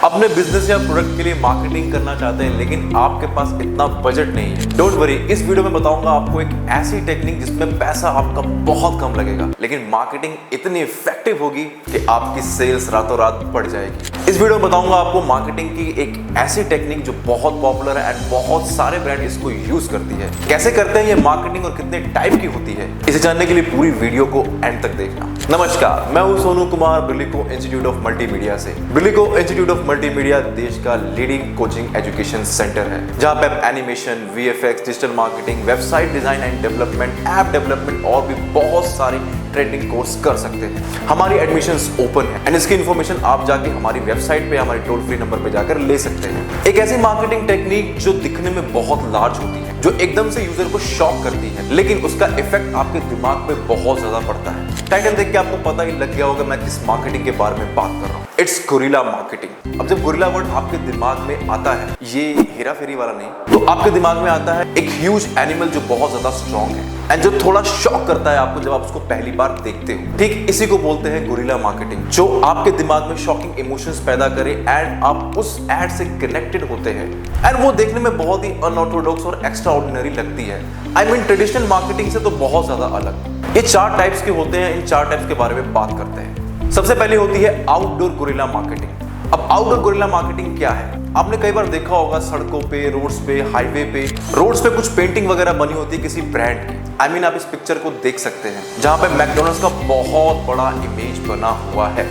अपने बिजनेस या प्रोडक्ट के लिए मार्केटिंग करना चाहते हैं लेकिन आपके पास इतना बजट नहीं है? डोंट वरी, इस वीडियो में बताऊंगा आपको एक ऐसी टेक्निक जिसमें पैसा आपका बहुत कम लगेगा लेकिन मार्केटिंग इतनी इफेक्टिव होगी कि आपकी सेल्स रातों रात बढ़ जाएगी। इस वीडियो में बताऊंगा आपको मार्केटिंग की एक ऐसी टेक्निक जो बहुत पॉपुलर है एंड बहुत सारे ब्रांड इसको यूज करती है। कैसे करते हैं ये मार्केटिंग और कितने टाइप की होती है, इसे जानने के लिए पूरी वीडियो को एंड तक देखना। नमस्कार, मैं हूं Sonu Kumar Brilico institute of multimedia से। ब्रिलिको इंस्टीट्यूट ऑफ मल्टीमीडिया देश का लीडिंग कोचिंग एजुकेशन सेंटर है जहां पे आप animation, VFX, digital marketing, website design and development, app development और भी बहुत सारे ट्रेनिंग कोर्स कर सकते हैं। हमारी एडमिशंस ओपन है एंड इसकी इन्फॉर्मेशन आप जाके हमारी वेबसाइट पे हमारे टोल फ्री नंबर पे जाकर ले सकते हैं। एक ऐसी मार्केटिंग टेक्निक जो दिखने में बहुत लार्ज होती है, जो एकदम से यूजर को शॉक करती है लेकिन उसका इफेक्ट आपके दिमाग पे बहुत ज्यादा पड़ता है। टाइटल देख के आपको पता ही लग गया होगा मैं किस मार्केटिंग के बारे में बात कर रहा हूँ। It's gorilla marketing. अब जब गोरिल्ला वर्ड आपके दिमाग में आता है, ये हेरा फेरी वाला नहीं, तो आपके दिमाग में आता है एक ह्यूज एनिमल जो बहुत ज्यादा स्ट्रॉन्ग है एंड जो थोड़ा शॉक करता है आपको जब आप उसको पहली बार देखते हो। ठीक इसी को बोलते हैं गोरिल्ला मार्केटिंग, जो आपके दिमाग में शॉकिंग इमोशंस पैदा करे एंड आप उस एड से कनेक्टेड होते हैं एंड वो देखने में बहुत ही अनऑर्थोडॉक्स और एक्स्ट्रा ऑर्डिनरी लगती है। आई मीन ट्रेडिशनल मार्केटिंग से तो बहुत ज्यादा अलग। ये 4 टाइप्स के होते हैं, इन 4 टाइप्स के बारे में बात करते हैं। सबसे पहले होती है आउटडोर गोरिल्ला मार्केटिंग। अब आउटडोर गोरिल्ला मार्केटिंग क्या है? आपने कई बार देखा होगा सड़कों पे, रोड्स पे, हाईवे पे, रोड्स पे कुछ पेंटिंग वगैरह बनी होती है किसी ब्रांड की। आई मीन आप इस पिक्चर को देख सकते हैं जहां पे मैकडॉनल्ड्स का बहुत बड़ा इमेज बना हुआ है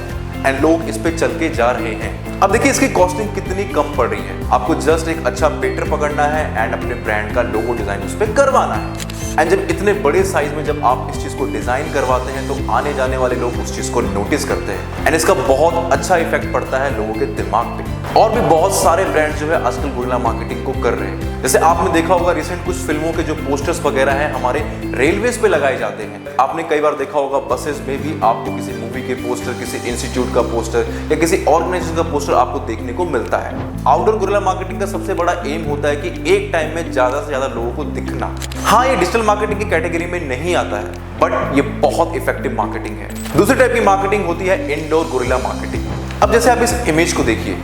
एंड लोग इस पे चल के जा रहे हैं। अब देखिए इसकी कॉस्टिंग कितनी कम पड़ रही है। आपको जस्ट एक अच्छा पेंटर पकड़ना है एंड अपने ब्रांड का लोगो डिजाइन उस पे करवाना है एंड जब इतने बड़े साइज में जब आप इस चीज को डिजाइन करवाते हैं तो आने जाने वाले लोग उस चीज को नोटिस करते हैं एंड इसका बहुत अच्छा इफेक्ट पड़ता है लोगों के दिमाग पे। और भी बहुत सारे ब्रांड जो है आजकल गोरिल्ला मार्केटिंग को कर रहे हैं। जैसे आपने देखा होगा रिसेंट कुछ फिल्मों के जो पोस्टर्स वगैरह हैं हमारे रेलवेज पे लगाए जाते हैं। आपने कई बार देखा होगा बसेस में भी आपको किसी मूवी के पोस्टर, किसी इंस्टीट्यूट का पोस्टर या किसी ऑर्गेनाइजेशन का पोस्टर आपको देखने को मिलता है। आउटडोर गोरिल्ला मार्केटिंग का सबसे बड़ा एम होता है कि एक टाइम में ज्यादा से ज्यादा लोगों को दिखना। हाँ, ये डिजिटल मार्केटिंग की कैटेगरी में नहीं आता है बट ये बहुत इफेक्टिव मार्केटिंग है। दूसरी टाइप की मार्केटिंग होती है इंडोर गोरिल्ला मार्केटिंग। अब जैसे आप इस इमेज को देखिए,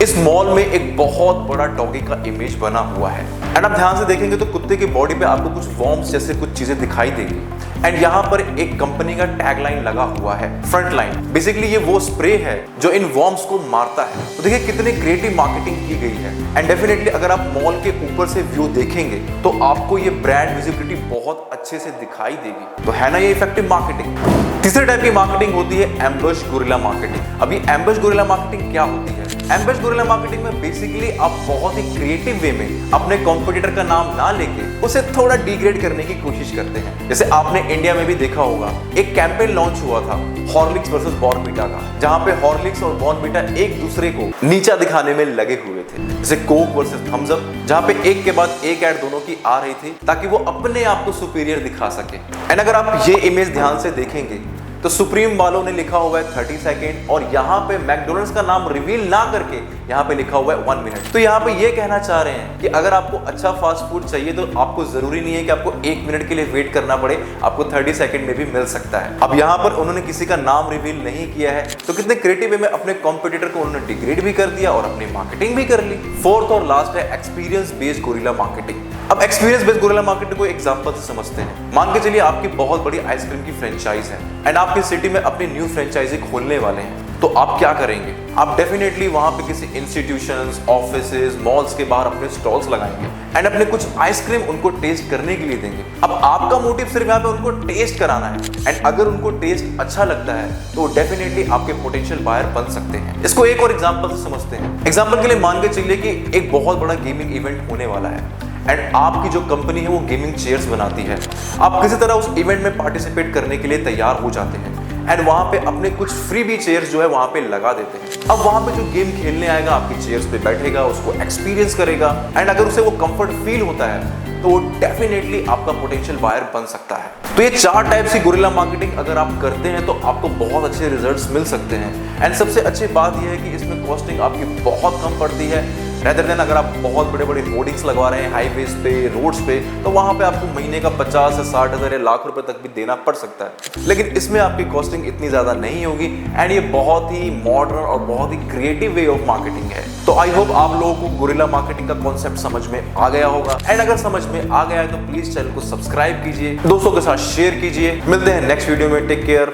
इस मॉल में एक बहुत बड़ा डॉगी का इमेज बना हुआ है एंड आप ध्यान से देखेंगे तो कुत्ते की बॉडी पे आपको कुछ वॉर्म्स जैसे कुछ चीजें दिखाई देगी एंड यहाँ पर एक कंपनी का टैगलाइन लगा हुआ है, फ्रंट लाइन। बेसिकली ये वो स्प्रे है जो इन वॉर्म्स को मारता है। तो देखिए कितनी क्रिएटिव मार्केटिंग की गई है एंड डेफिनेटली अगर आप मॉल के ऊपर से व्यू देखेंगे तो आपको ये ब्रांड विजिबिलिटी बहुत अच्छे से दिखाई देगी। तो है ना ये इफेक्टिव मार्केटिंग। तीसरे टाइप की मार्केटिंग होती है एम्बश गोरिल्ला मार्केटिंग। अभी एम्बश गोरिल्ला मार्केटिंग क्या होती है? एम्बश गोरिल्ला मार्केटिंग में बेसिकली आप बहुत ही क्रिएटिव वे में अपने कॉम्पिटिटर का नाम ना लेके उसे थोड़ा डिग्रेड करने की कोशिश करते हैं। जैसे आपने इंडिया में भी देखा होगा एक कैंपेन लॉन्च हुआ था हॉर्लिक्स वर्सेस बॉर्नविटा का, जहां पे हॉर्लिक्स और बॉर्नविटा एक दूसरे को नीचा दिखाने में लगे हुए थे। जैसे कोक वर्सेस थम्स अप, जहां पे एक के बाद एक ऐड दोनों की आ रही थी ताकि वो अपने आप को सुपीरियर दिखा सके। एंड अगर आप ये इमेज ध्यान से देखेंगे तो सुप्रीम वालों ने लिखा हुआ है 30 सेकेंड और यहाँ पे मैकडॉनल्ड्स का नाम रिवील ना करके यहाँ पे लिखा हुआ है 1 मिनट। तो यहाँ पे ये कहना चाह रहे हैं कि अगर आपको अच्छा फास्ट फूड चाहिए तो आपको जरूरी नहीं है कि आपको 1 मिनट के लिए वेट करना पड़े, आपको 30 सेकेंड में भी मिल सकता है। अब यहाँ पर उन्होंने किसी का नाम रिवील नहीं किया है तो कितने क्रिएटिव वे में अपने कॉम्पिटिटर को उन्होंने डिग्रेड भी कर दिया और अपनी मार्केटिंग भी कर ली। फोर्थ और लास्ट है एक्सपीरियंस बेस्ड गोरिल्ला मार्केटिंग। अब एक्सपीरियंस बेस्ड गोरिल्ला मार्केटिंग को एग्जांपल से समझते हैं। मान के चलिए आपकी बहुत बड़ी आइसक्रीम की फ्रेंचाइज है एंड आपकी सिटी में अपनी न्यू फ्रेंचाइजी खोलने वाले हैं, तो आप क्या करेंगे? आप डेफिनेटली वहां पे किसी इंस्टीट्यूशंस, ऑफिसेज, मॉल्स के बाहर अपने स्टॉल्स लगाएंगे एंड अपने कुछ आइसक्रीम उनको टेस्ट करने के लिए देंगे। अब आपका मोटिव सिर्फ यहाँ पे उनको टेस्ट कराना है एंड अगर उनको टेस्ट अच्छा लगता है तो डेफिनेटली आपके पोटेंशियल बायर बन सकते हैं। इसको एक और एग्जांपल से समझते हैं। एग्जांपल के लिए मान के चलिए कि एक बहुत बड़ा गेमिंग इवेंट होने वाला है एंड आपकी जो कंपनी है वो गेमिंग चेयर्स बनाती है। आप किसी तरह उस इवेंट में पार्टिसिपेट करने के लिए तैयार हो जाते हैं एंड वहां पे अपने कुछ फ्री भी चेयर्स जो है वहां पे लगा देते हैं। अब वहां पे जो गेम खेलने आएगा आपकी चेयर्स पे बैठेगा, उसको एक्सपीरियंस करेगा एंड अगर उसे वो कंफर्ट फील होता है तो वो डेफिनेटली आपका पोटेंशियल बायर बन सकता है। तो ये 4 टाइप्स की गोरिल्ला मार्केटिंग अगर आप करते हैं तो आपको बहुत अच्छे रिजल्ट्स मिल सकते हैं एंड सबसे अच्छी बात यह है कि इसमें कॉस्टिंग आपकी बहुत कम पड़ती है रेदर देन अगर आप बहुत बड़े बड़े होर्डिंग्स लगवा रहे हैं हाईवेज पे, रोड्स पे, तो वहां पे आपको महीने का 50 से 60 हजार या लाख रुपए तक भी देना पड़ सकता है। लेकिन इसमें आपकी कॉस्टिंग इतनी ज्यादा नहीं होगी एंड ये बहुत ही मॉडर्न और बहुत ही क्रिएटिव वे ऑफ मार्केटिंग है। तो आई होप आप लोगों को गुरिल्ला मार्केटिंग का कॉन्सेप्ट समझ में आ गया होगा एंड अगर समझ में आ गया है तो प्लीज चैनल को सब्सक्राइब कीजिए, दोस्तों के साथ शेयर कीजिए। मिलते हैं नेक्स्ट वीडियो में, टेक केयर,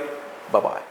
बाय बाय।